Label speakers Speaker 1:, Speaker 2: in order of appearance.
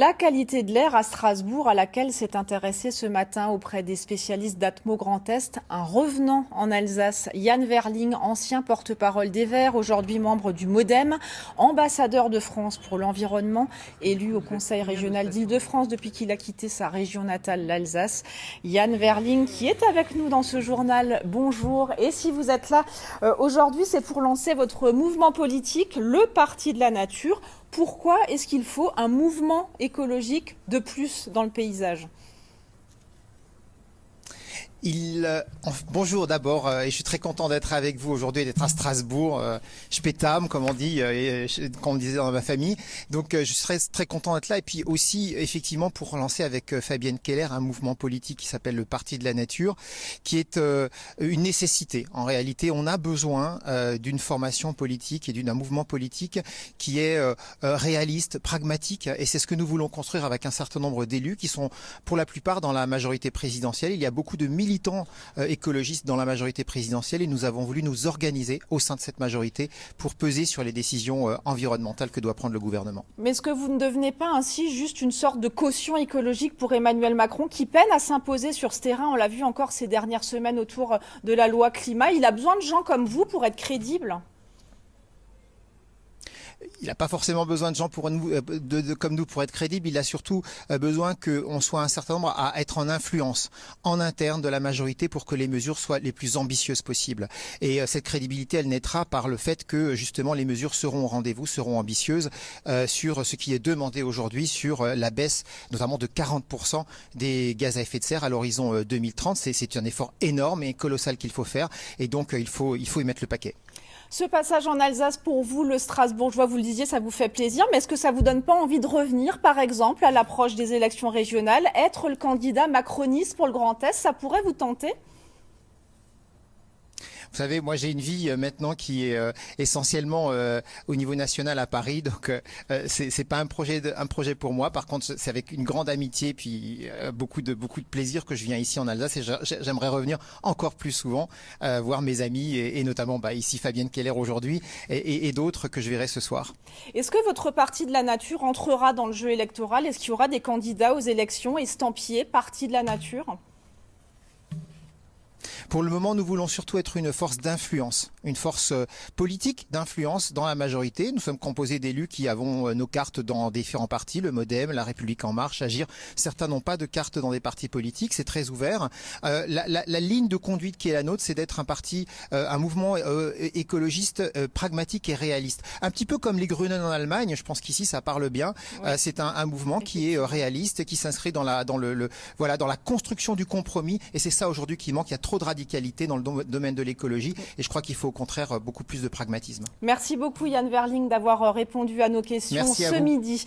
Speaker 1: La qualité de l'air à Strasbourg, à laquelle s'est intéressé ce matin auprès des spécialistes d'Atmo Grand Est, un revenant en Alsace, Yann Verling, ancien porte-parole des Verts, aujourd'hui membre du MoDem, ambassadeur de France pour l'environnement, élu au Conseil régional d'Île-de-France depuis qu'il a quitté sa région natale, l'Alsace. Yann Verling, qui est avec nous dans ce journal, bonjour. Et si vous êtes là aujourd'hui, c'est pour lancer votre mouvement politique, le Parti de la Nature. Pourquoi est-ce qu'il faut un mouvement écologique de plus dans le paysage ?
Speaker 2: Bonjour d'abord, et je suis très content d'être avec vous aujourd'hui, d'être à Strasbourg, Spetam, comme on dit, comme on disait dans ma famille. Donc je serais très content d'être là, et puis aussi effectivement pour lancer avec Fabienne Keller un mouvement politique qui s'appelle le Parti de la Nature, qui est une nécessité. En réalité, on a besoin d'une formation politique et d'un mouvement politique qui est réaliste, pragmatique, et c'est ce que nous voulons construire avec un certain nombre d'élus qui sont pour la plupart dans la majorité présidentielle. Il y a beaucoup de militants écologistes dans la majorité présidentielle et nous avons voulu nous organiser au sein de cette majorité pour peser sur les décisions environnementales que doit prendre le gouvernement.
Speaker 1: Mais est-ce que vous ne devenez pas ainsi juste une sorte de caution écologique pour Emmanuel Macron qui peine à s'imposer sur ce terrain? On l'a vu encore ces dernières semaines autour de la loi climat. Il a besoin de gens comme vous pour être crédible.
Speaker 2: Il n'a pas forcément besoin de gens pour nous, comme nous pour être crédible. Il a surtout besoin qu'on soit un certain nombre à être en influence en interne de la majorité pour que les mesures soient les plus ambitieuses possibles. Et cette crédibilité, elle naîtra par le fait que justement les mesures seront au rendez-vous, seront ambitieuses sur ce qui est demandé aujourd'hui, sur la baisse notamment de 40% des gaz à effet de serre à l'horizon 2030. C'est un effort énorme et colossal qu'il faut faire. Et donc il faut y mettre le paquet.
Speaker 1: Ce passage en Alsace, pour vous, le Strasbourgeois, vous le disiez, ça vous fait plaisir, mais est-ce que ça vous donne pas envie de revenir, par exemple, à l'approche des élections régionales, être le candidat macroniste pour le Grand Est, ça pourrait vous tenter ?
Speaker 2: Vous savez, moi j'ai une vie maintenant qui est essentiellement au niveau national à Paris, donc c'est pas un projet pour moi. Par contre, c'est avec une grande amitié puis beaucoup de plaisir que je viens ici en Alsace et j'aimerais revenir encore plus souvent voir mes amis et notamment ici Fabienne Keller aujourd'hui et d'autres que je verrai ce soir.
Speaker 1: Est-ce que votre Parti de la Nature entrera dans le jeu électoral? Est-ce qu'il y aura des candidats aux élections estampillés Parti de la Nature ?
Speaker 2: Pour le moment, nous voulons surtout être une force d'influence, une force politique d'influence dans la majorité. Nous sommes composés d'élus qui avons nos cartes dans différents partis, le MoDem, La République En Marche, Agir. Certains n'ont pas de carte dans des partis politiques, c'est très ouvert. La ligne de conduite qui est la nôtre, c'est d'être un parti, un mouvement écologiste pragmatique et réaliste. Un petit peu comme les Grünen en Allemagne, je pense qu'ici ça parle bien. Oui. C'est un mouvement qui est réaliste, qui s'inscrit dans la construction du compromis. Et c'est ça aujourd'hui qui manque. Il y a trop de radicalité dans le domaine de l'écologie et je crois qu'il faut au contraire beaucoup plus de pragmatisme.
Speaker 1: Merci beaucoup Yann Verling d'avoir répondu à nos questions ce midi.